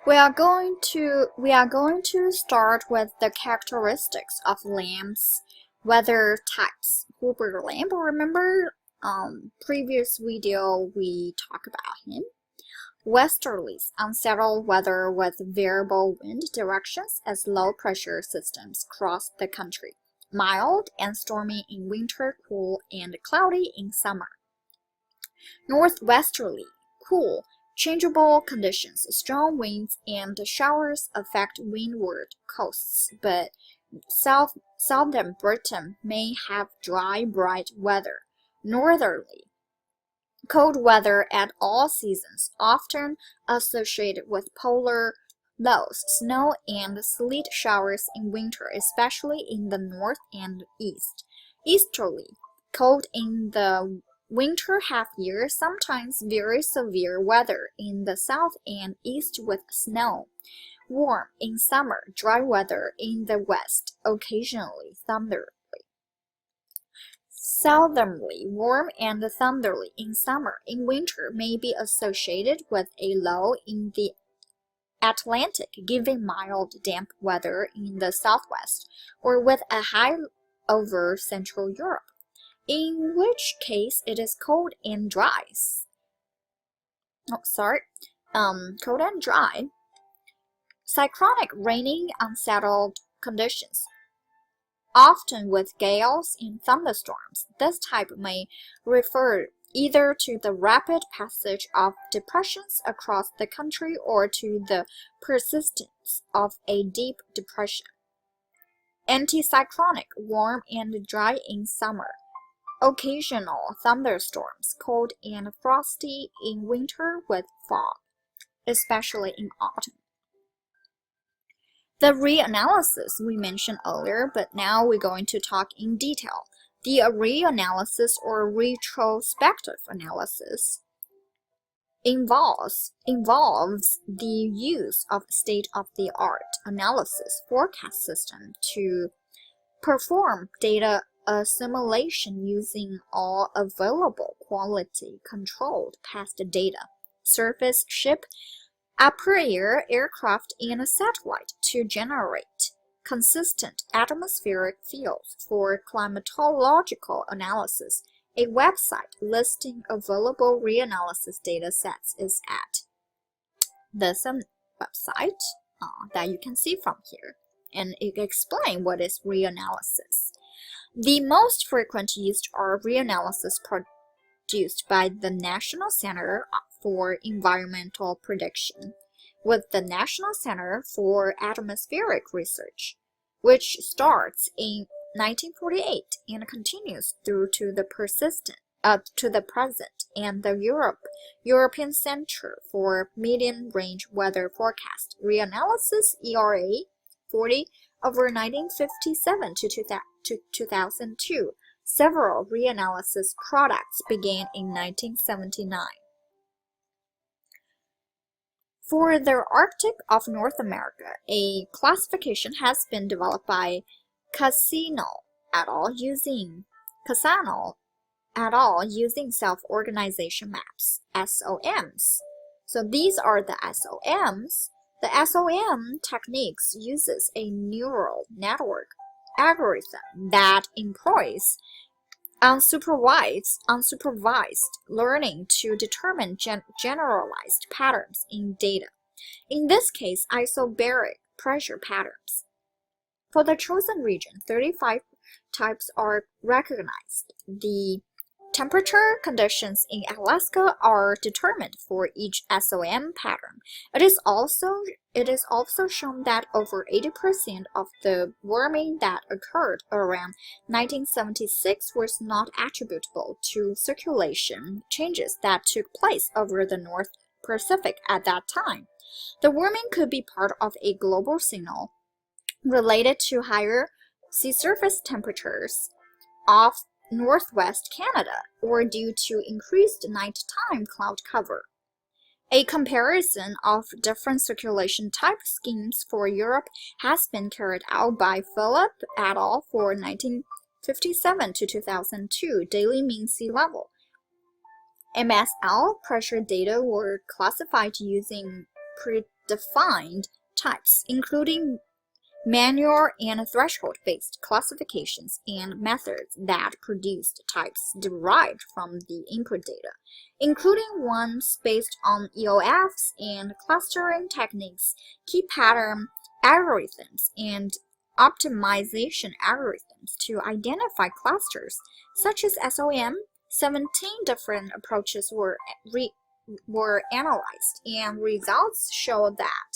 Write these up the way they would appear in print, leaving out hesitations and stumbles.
We are going to start with the characteristics of lamb's weather types. Hoover lamb, remember previous video we talked about him. Westerlies, unsettled weather with variable wind directions as low pressure systems cross the country. Mild and stormy in winter, cool and cloudy in summer. Northwesterly, cool, changeable conditions. Strong winds and showers affect windward coasts, but southern Britain may have dry, bright weather. Northerly, cold weather at all seasons, often associated with polar lows, snow and sleet showers in winter, especially in the north and east. Easterly, cold in the winter half-year, sometimes very severe weather in the south and east with snow. Warm in summer, dry weather in the west, occasionally thundery. Southerly, warm and thundery in summer. In winter may be associated with a low in the Atlantic, giving mild, damp weather in the southwest, or with a high over Central Europe, in which case it is cold and dry. Cold and dry. Cyclonic, rainy, unsettled conditions, often with gales and thunderstorms. This type may refer either to the rapid passage of depressions across the country or to the persistence of a deep depression. Anticyclonic, warm and dry in summer. Occasional thunderstorms, cold and frosty in winter with fog, especially in autumn. The reanalysis we mentioned earlier, but now we're going to talk in detail. The reanalysis or retrospective analysis involves the use of state-of-the-art analysis forecast system to perform data assimilation using all available quality-controlled past data, surface, ship, upper-air aircraft, and a satellite to generate consistent atmospheric fields for climatological analysis. A website listing available reanalysis data sets is at this website that you can see from here, and it explains what is reanalysis. The most frequent used are reanalysis produced by the National Center for Environmental Prediction, with the National Center for Atmospheric Research, which starts in 1948 and continues through to the present, and the European Center for Medium-Range Weather Forecast. Reanalysis ERA 40 over 1957 to 2002. Several reanalysis products began in 1979. For the Arctic of North America, a classification has been developed by Casino et al. using self-organization maps, SOMs. So these are the SOMs. The SOM techniques uses a neural network algorithm that employs unsupervised learning to determine generalized patterns in data, in this case isobaric pressure patterns. For the chosen region, 35 types are recognized. The temperature conditions in Alaska are determined for each SOM pattern. It is also shown that over 80% of the warming that occurred around 1976 was not attributable to circulation changes that took place over the North Pacific at that time. The warming could be part of a global signal related to higher sea surface temperatures of northwest Canada or due to increased nighttime cloud cover. A comparison of different circulation type schemes for Europe has been carried out by Philip et al. For 1957 to 2002 daily mean sea level. MSL pressure data were classified using predefined types, including manual and threshold-based classifications and methods that produced types derived from the input data, including ones based on EOFs and clustering techniques, key pattern algorithms, and optimization algorithms to identify clusters, such as SOM. 17 different approaches were analyzed, and results show that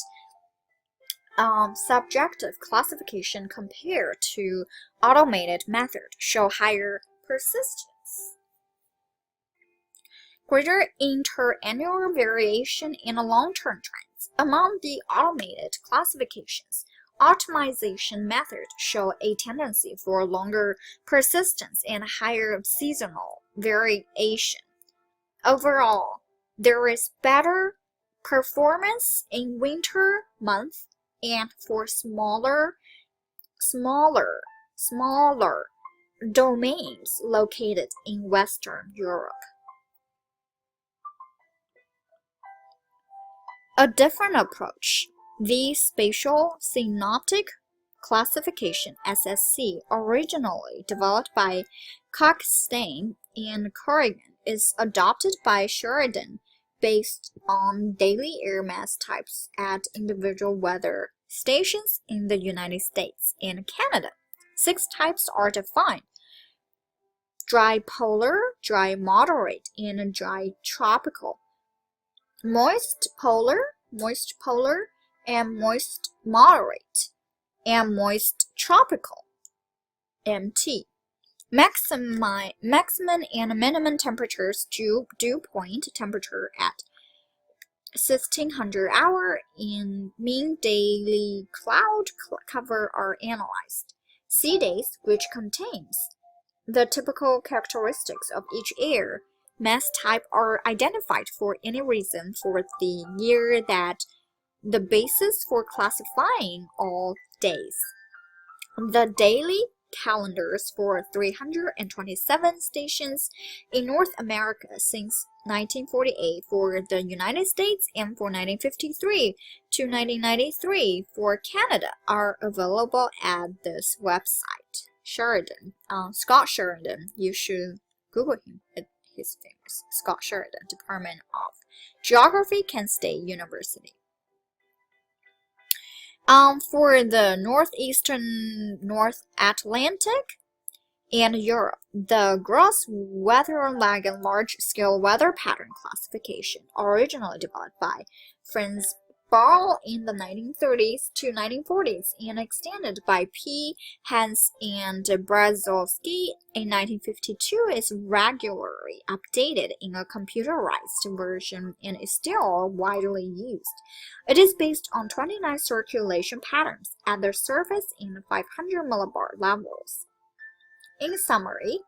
subjective classification compared to automated method show higher persistence. Greater interannual variation in long-term trends. Among the automated classifications, optimization methods show a tendency for longer persistence and higher seasonal variation. Overall, there is better performance in winter months and for smaller domains located in Western Europe. A different approach, the Spatial Synoptic Classification (SSC), originally developed by Coxstein and Corrigan, is adopted by Sheridan based on daily air mass types at individual weather stations in the United States and Canada. 6 types are defined: dry polar, dry moderate, and dry tropical, moist polar, and moist moderate, and moist tropical, MT. Maximum and minimum temperatures, dew point temperature at 1600 hour, and mean daily cloud cover are analyzed. Sea days, which contains the typical characteristics of each air mass type, are identified for any reason for the year that the basis for classifying all days. The daily calendars for 327 stations in North America since 1948 for the United States and for 1953 to 1993 for Canada are available at this website. Sheridan, Scott Sheridan, you should Google him. He's famous. Scott Sheridan, Department of Geography, Kent State University. For the northeastern North Atlantic and Europe, the gross weather lag and large-scale weather pattern classification, originally developed by Franz Ball in the 1930s to 1940s and extended by P. Hans and Brazowski in 1952, is regularly updated in a computerized version and is still widely used. It is based on 29 circulation patterns at the surface in 500 millibar levels. In summary,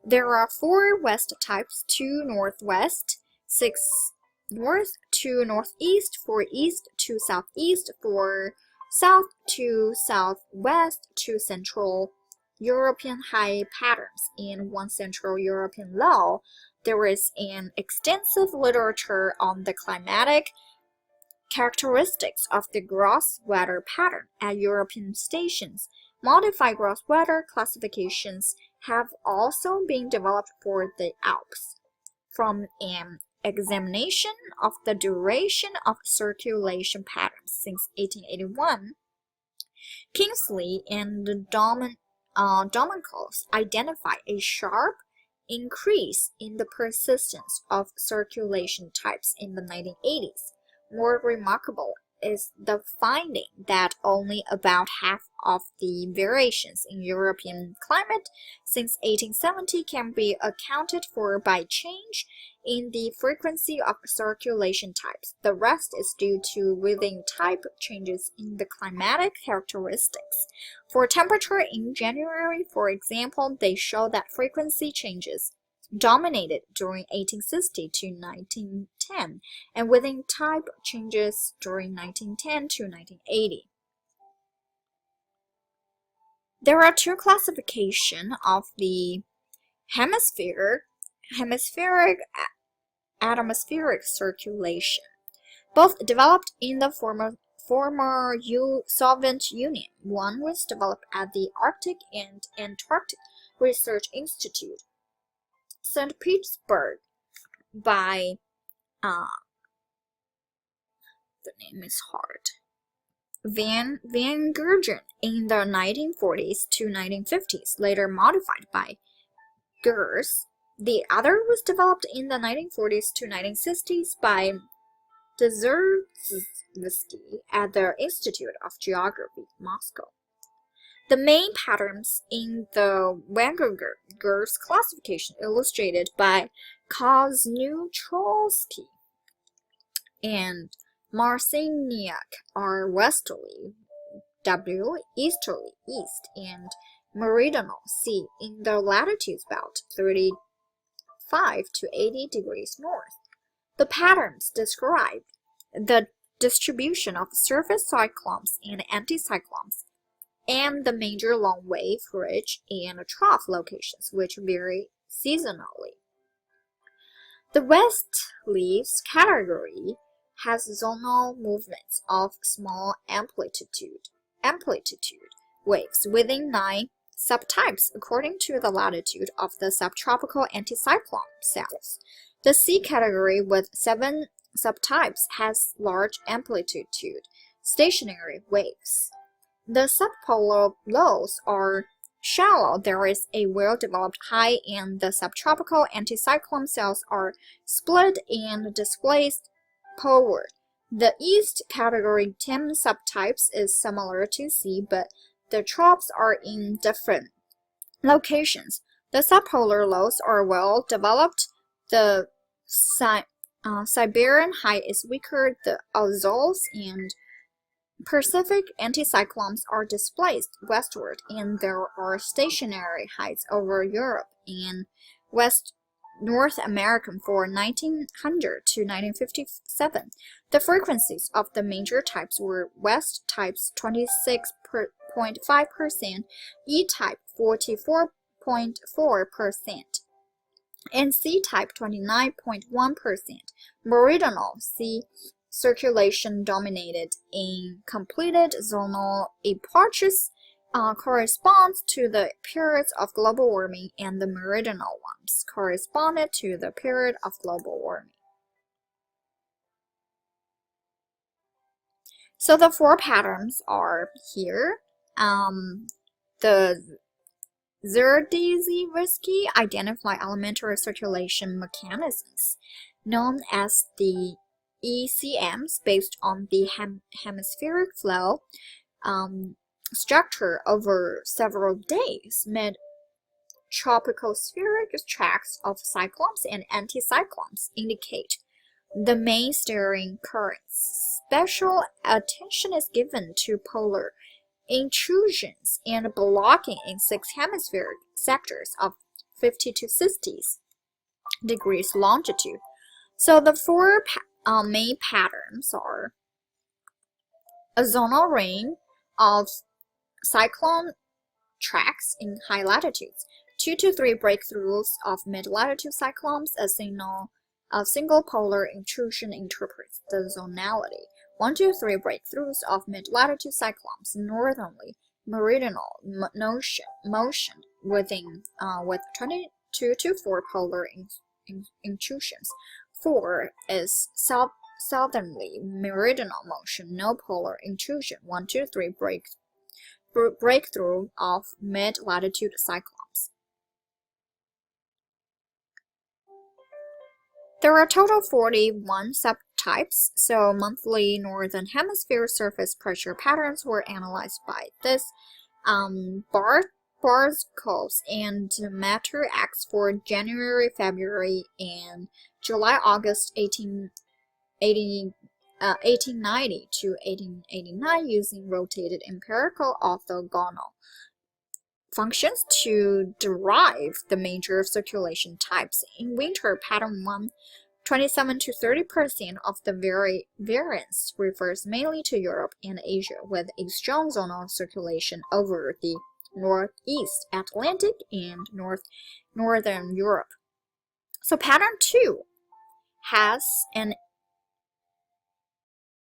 there are 4 west types: 2 northwest, 6 north, 2 northeast, 4 east, 2 southeast, 4 south, 2 southwest, 2 central European high patterns, and 1 central European low. There is an extensive literature on the climatic characteristics of the gross weather pattern at European stations. Modified gross weather classifications have also been developed for the Alps. From an examination of the duration of circulation patterns since 1881, Kingsley and Domenicals identify a sharp increase in the persistence of circulation types in the 1980s. More remarkable is the finding that only about half of the variations in European climate since 1870 can be accounted for by change in the frequency of circulation types. The rest is due to within type changes in the climatic characteristics. For temperature in January, for example, they show that frequency changes dominated during 1860 to 1910, and within type changes during 1910 to 1980. There are 2 classifications of the hemispheric, atmospheric circulation. both developed in the former Soviet Union. One was developed at the Arctic and Antarctic Research Institute, St. Petersburg, by the name is hard. Van Gergen in the 1940s to 1950s, later modified by Gers. The other was developed in the 1940s to 1960s by Dzerdzewski at the Institute of Geography, Moscow. The main patterns in the Van-Gers classification illustrated by Kozniucholsky and Marciniak are westerly, W, easterly, east, and meridional, C, in the latitudes about 35 to 80 degrees north. The patterns describe the distribution of surface cyclones and anticyclones, and the major long-wave, ridge, and trough locations, which vary seasonally. The west leaves category has zonal movements of small amplitude waves within 9 subtypes according to the latitude of the subtropical anticyclone cells. The C category with 7 subtypes has large amplitude stationary waves. The subpolar lows are shallow. There is a well-developed high, and the subtropical anticyclone cells are split and displaced poleward. The east category 10 subtypes is similar to C, but the troughs are in different locations. The subpolar lows are well developed. The Siberian high is weaker. The Azores and Pacific anticyclones are displaced westward, and there are stationary heights over Europe and North American for 1900 to 1957. The frequencies of the major types were west types 26.5%, E type 44.4%, and C type 29.1%. Meridional C circulation dominated in completed zonal epochs corresponds to the periods of global warming, and the meridional ones corresponded to the period of global warming. So the 4 patterns are here. The Dzerdzewski identify elementary circulation mechanisms known as the ECMs based on the hemispheric flow structure over several days. Mid-tropicospheric tracks of cyclones and anticyclones indicate the main steering currents. Special attention is given to polar intrusions and blocking in 6 hemispheric sectors of 50 to 60 degrees longitude. So the 4 main patterns are a zonal ring of cyclone tracks in high latitudes, 2 to 3 breakthroughs of mid-latitude cyclones. A single polar intrusion interprets the zonality. 1 to 3 breakthroughs of mid-latitude cyclones, northerly meridional motion within with 22 to 4 polar intrusions. 4 is southerly meridional motion, no polar intrusion. 1 to 3 breakthrough of mid-latitude cyclones. There are a total 41 subtypes, so monthly northern hemisphere surface pressure patterns were analyzed by this Barskovs and Matter X for January, February, and July-August 1890 to 1889 using rotated empirical orthogonal functions to derive the major circulation types. In winter, pattern 1, 27 to 30% of the variance refers mainly to Europe and Asia, with a strong zonal circulation over the northeast Atlantic and northern Europe. So pattern 2 has an